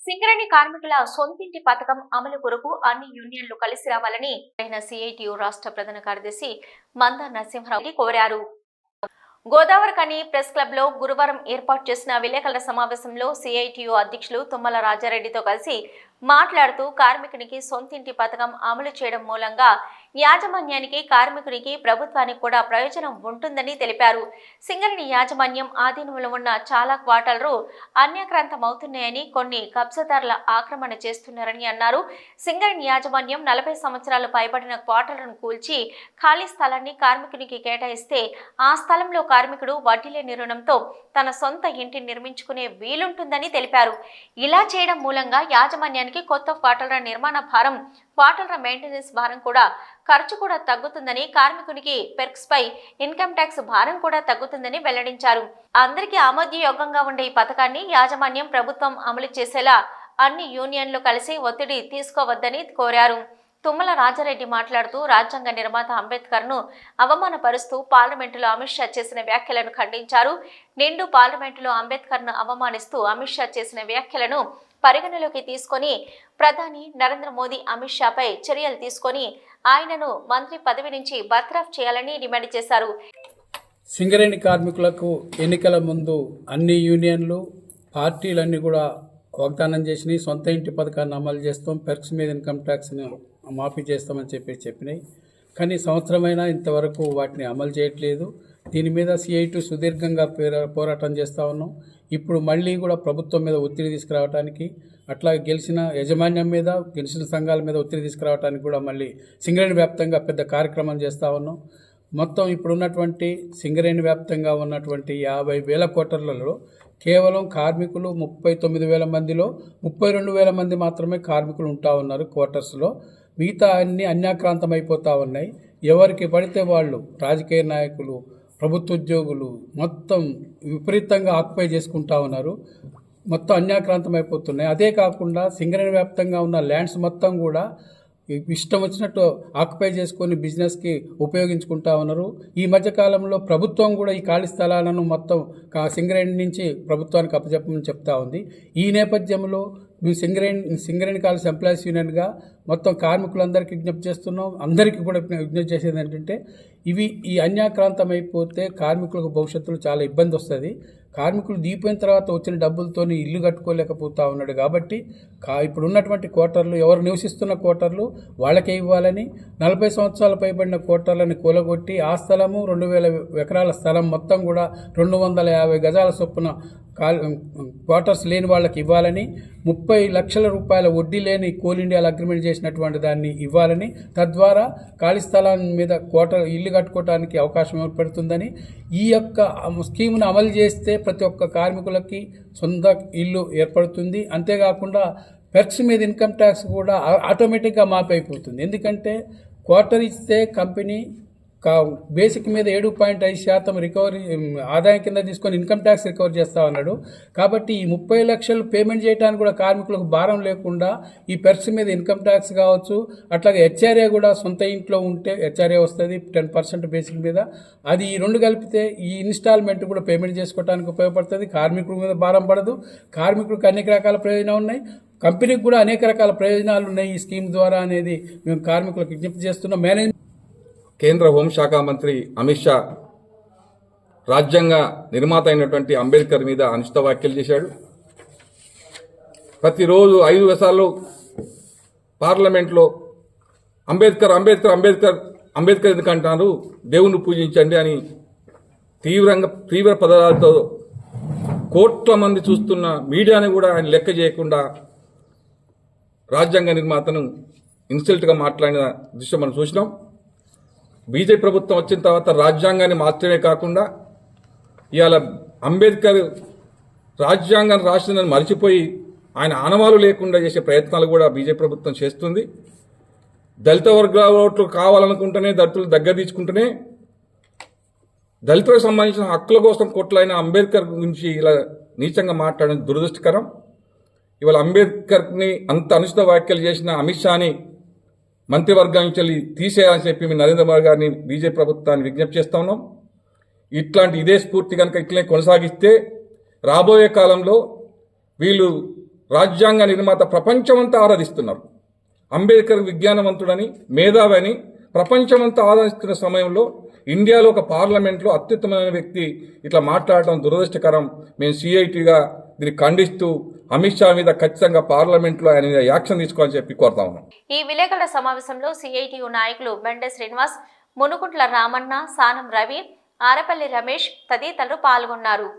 సింగరేణి కార్మికుల సొంతింటి పథకం అమలు కొరకు అన్ని యూనియన్లు కలిసి రావాలని సిఐటియు రాష్ట్ర ప్రధాన కార్యదర్శి మంద నరసింహరావు కోరారు. గోదావరిఖని ప్రెస్ క్లబ్ లో గురువారం ఏర్పాటు చేసిన విలేకరుల సమావేశంలో సిఐటియు అధ్యక్షులు తుమ్మల రాజారెడ్డితో కలిసి మాట్లాడుతూ కార్మికునికి సొంతింటి పథకం అమలు చేయడం మూలంగా యాజమాన్యానికి, కార్మికునికి, ప్రభుత్వానికి కూడా ప్రయోజనం ఉంటుందని తెలిపారు. సింగరేణి యాజమాన్యం ఆధీనంలో ఉన్న చాలా క్వార్టర్లు అన్యాక్రాంతమవుతున్నాయని, కొన్ని కబ్జాదారుల ఆక్రమణ చేస్తున్నారని అన్నారు. సింగరేణి యాజమాన్యం 40 సంవత్సరాలు పైబడిన క్వార్టర్లను కూల్చి ఖాళీ స్థలాన్ని కార్మికునికి కేటాయిస్తే ఆ స్థలంలో కార్మికుడు వడ్డీ లేని రుణంతో తన సొంత ఇంటిని నిర్మించుకునే వీలుంటుందని తెలిపారు. ఇలా చేయడం మూలంగా యాజమాన్యానికి కొత్త క్వార్టర్ల నిర్మాణ భారం, క్వార్టర్ల మెయింటెనెన్స్ భారం కూడా, ఖర్చు కూడా తగ్గుతుందని, కార్మికునికి పెర్క్స్ పై ఇన్కమ్ ట్యాక్స్ భారం కూడా తగ్గుతుందని వెల్లడించారు. అందరికీ ఆమోదయోగ్యంగా ఉండే ఈ పథకాన్ని యాజమాన్యం, ప్రభుత్వం అమలు చేసేలా అన్ని యూనియన్లు కలిసి ఒత్తిడి తీసుకోవద్దని కోరారు. తుమ్మల రాజారెడ్డి మాట్లాడుతూ రాజ్యాంగ నిర్మాత అంబేద్కర్ ను అవమానపరుస్తూ పార్లమెంటులో అమిత్ షా చేసిన వ్యాఖ్యలను ఖండించారు. నిండు పార్లమెంటులో అంబేద్కర్ ను అవమానిస్తూ అమిత్ షా చేసిన వ్యాఖ్యలను పరిగణలోకి తీసుకొని ప్రధాని నరేంద్ర మోదీ అమిత్ షాపై చర్యలు తీసుకొని ఆయనను మంత్రి పదవి నుంచి బర్తరఫ్ చేయాలని డిమాండ్ చేశారు. సింగరేణి కార్మికులకు ఎన్నికల ముందు అన్ని యూనియన్లు, పార్టీలన్నీ కూడా వాగ్దానం చేసి సొంత ఇంటి పథకాన్ని అమలు చేస్తాం, పెర్క్స్ మీద ఇన్కమ్ ట్యాక్స్ని మాఫీ చేస్తామని చెప్పినాయి. కానీ సంవత్సరమైనా ఇంతవరకు వాటిని అమలు చేయట్లేదు. దీని మీద సిఐటి సుదీర్ఘంగా పోరాటం చేస్తూ ఉన్నాం. ఇప్పుడు మళ్ళీ కూడా ప్రభుత్వం మీద ఒత్తిడి తీసుకురావడానికి, అట్లాగే గెలిచిన యాజమాన్యం మీద, గెలిచిన సంఘాల మీద ఒత్తిడి తీసుకురావడానికి కూడా మళ్ళీ సింగరేణి వ్యాప్తంగా పెద్ద కార్యక్రమం చేస్తూ ఉన్నాం. మొత్తం ఇప్పుడున్నటువంటి సింగరేణి వ్యాప్తంగా ఉన్నటువంటి 50,000 క్వార్టర్లలో కేవలం కార్మికులు 39,000 మందిలో 32,000 మంది మాత్రమే కార్మికులు ఉంటా ఉన్నారు క్వార్టర్స్లో. మిగతా అన్ని అన్యాక్రాంతం అయిపోతూ ఉన్నాయి. ఎవరికి పడితే వాళ్ళు, రాజకీయ నాయకులు, ప్రభుత్వ ఉద్యోగులు మొత్తం విపరీతంగా ఆక్యుపై చేసుకుంటా ఉన్నారు. మొత్తం అన్యాక్రాంతం అయిపోతున్నాయి. అదే కాకుండా సింగరేణి వ్యాప్తంగా ఉన్న ల్యాండ్స్ మొత్తం కూడా ఇష్టం వచ్చినట్టు ఆక్యుపై చేసుకొని బిజినెస్కి ఉపయోగించుకుంటా ఉన్నారు. ఈ మధ్యకాలంలో ప్రభుత్వం కూడా ఈ ఖాళీ స్థలాలను మొత్తం సింగరేణి నుంచి ప్రభుత్వానికి అప్పచెప్పమని చెప్తా ఉంది. ఈ నేపథ్యంలో మేము సింగరేణి కాలేజ్ ఎంప్లాయీస్ యూనియన్గా మొత్తం కార్మికులందరికీ విజ్ఞప్తి చేస్తున్నాం. అందరికీ కూడా విజ్ఞప్తి చేసేది ఏంటంటే, ఈ అన్యాక్రాంతం అయిపోతే కార్మికులకు భవిష్యత్తులో చాలా ఇబ్బంది వస్తుంది. కార్మికులు దీపోయిన తర్వాత వచ్చిన డబ్బులతో ఇల్లు కట్టుకోలేకపోతా ఉన్నాడు. కాబట్టి ఇప్పుడు ఉన్నటువంటి క్వార్టర్లు, ఎవరు నివసిస్తున్న క్వార్టర్లు వాళ్ళకే ఇవ్వాలని, 40 సంవత్సరాలు పైబడిన క్వార్టర్లను కూలగొట్టి ఆ స్థలము 2,000 ఎకరాల స్థలం మొత్తం కూడా 250 గజాల చొప్పున క్వార్టర్స్ లేని వాళ్ళకి ఇవ్వాలని, 30 లక్షల రూపాయల వడ్డీ లేని కోల్ ఇండియాలో అగ్రిమెంట్ చేసినటువంటి దాన్ని ఇవ్వాలని, తద్వారా ఖాళీ స్థలం మీద ఇల్లు కట్టుకోవడానికి అవకాశం ఏర్పడుతుందని, ఈ యొక్క స్కీమ్ను అమలు చేస్తే ప్రతి ఒక్క కార్మికులకి సొంత ఇల్లు ఏర్పడుతుంది. అంతేకాకుండా పెర్క్స్ మీద ఇన్కమ్ ట్యాక్స్ కూడా ఆటోమేటిక్గా మాఫీ అయిపోతుంది. ఎందుకంటే క్వార్టర్ ఇస్తే కంపెనీ బేసిక్ మీద 7.5% రికవరీ ఆదాయం కింద తీసుకొని ఇన్కమ్ ట్యాక్స్ రికవర్ చేస్తా ఉన్నాడు. కాబట్టి ఈ 30 లక్షలు పేమెంట్ చేయడానికి కూడా కార్మికులకు భారం లేకుండా ఈ పెర్క్స్ మీద ఇన్కమ్ ట్యాక్స్ కావచ్చు, అట్లాగే హెచ్ఆర్ఏ కూడా సొంత ఇంట్లో ఉంటే హెచ్ఆర్ఏ వస్తుంది 10% బేసిక్ మీద. అది ఈ రెండు కలిపితే ఈ ఇన్స్టాల్మెంట్ కూడా పేమెంట్ చేసుకోవడానికి ఉపయోగపడుతుంది. కార్మికుల మీద భారం పడదు. కార్మికులకు అనేక రకాల ప్రయోజనాలు ఉన్నాయి, కంపెనీకి కూడా అనేక రకాల ప్రయోజనాలు ఉన్నాయి ఈ స్కీమ్ ద్వారా అనేది మేము కార్మికులకు విజ్ఞప్తి చేస్తున్నాం. కేంద్ర హోంశాఖ మంత్రి అమిత్ షా రాజ్యాంగ నిర్మాత అయినటువంటి అంబేద్కర్ మీద అనుచిత వ్యాఖ్యలు చేశాడు. ప్రతిరోజు 5 సార్లు పార్లమెంట్లో అంబేద్కర్ అంబేద్కర్ అంబేద్కర్ అంబేద్కర్ ఎందుకంటున్నారు, దేవుణ్ణి పూజించండి అని తీవ్ర పదాలతో కోట్ల మంది చూస్తున్న మీడియాని కూడా ఆయన లెక్క చేయకుండా రాజ్యాంగ నిర్మాతను ఇన్సల్ట్గా మాట్లాడిన దృశ్యం మనం చూసినాం. బీజేపీ ప్రభుత్వం వచ్చిన తర్వాత రాజ్యాంగాన్ని మార్చడమే కాకుండా ఇవాళ అంబేద్కర్ రాజ్యాంగాన్ని రాసిందని మర్చిపోయి ఆయన ఆనవాలు లేకుండా చేసే ప్రయత్నాలు కూడా బీజేపీ ప్రభుత్వం చేస్తుంది. దళిత వర్గాల ఓట్లు కావాలనుకుంటేనే, దళితులు దగ్గర తీసుకుంటూనే దళితులకు సంబంధించిన హక్కుల కోసం కొట్లాడిన అంబేద్కర్ గురించి ఇలా నీచంగా మాట్లాడడం దురదృష్టకరం. ఇవాళ అంబేద్కర్ని అంత అనుచిత వ్యాఖ్యలు చేసిన అమిత్ షాని మంత్రివర్గం నుంచి తీసేయాలని చెప్పి మేము నరేంద్ర మోదీ గారిని, బీజేపీ ప్రభుత్వాన్ని విజ్ఞప్తి చేస్తా ఉన్నాం. ఇదే స్ఫూర్తి కనుక ఇట్లనే కొనసాగిస్తే రాబోయే కాలంలో వీళ్ళు రాజ్యాంగ నిర్మాత ప్రపంచమంతా ఆరాధిస్తున్నారు. అంబేద్కర్ విజ్ఞానవంతుడని, మేధావని ప్రపంచమంతా ఆరాధిస్తున్న సమయంలో ఇండియాలో ఒక పార్లమెంట్లో అత్యుత్తమమైన వ్యక్తి ఇట్లా మాట్లాడటం దురదృష్టకరం. మేము సిఐటిగా దీన్ని ఖండిస్తూ అమిత్ షా మీద ఖచ్చితంగా పార్లమెంట్లో ఆయన మీద యాక్షన్ తీసుకోవాలని చెప్పి కోరుతా ఉన్నాం. ఈ విలేకరుల సమావేశంలో సిఐటియు నాయకులు బెండే శ్రీనివాస్, మునుకుంట్ల రామన్న, సానం రవి, ఆరపల్లి రమేష్ తదితరులు పాల్గొన్నారు.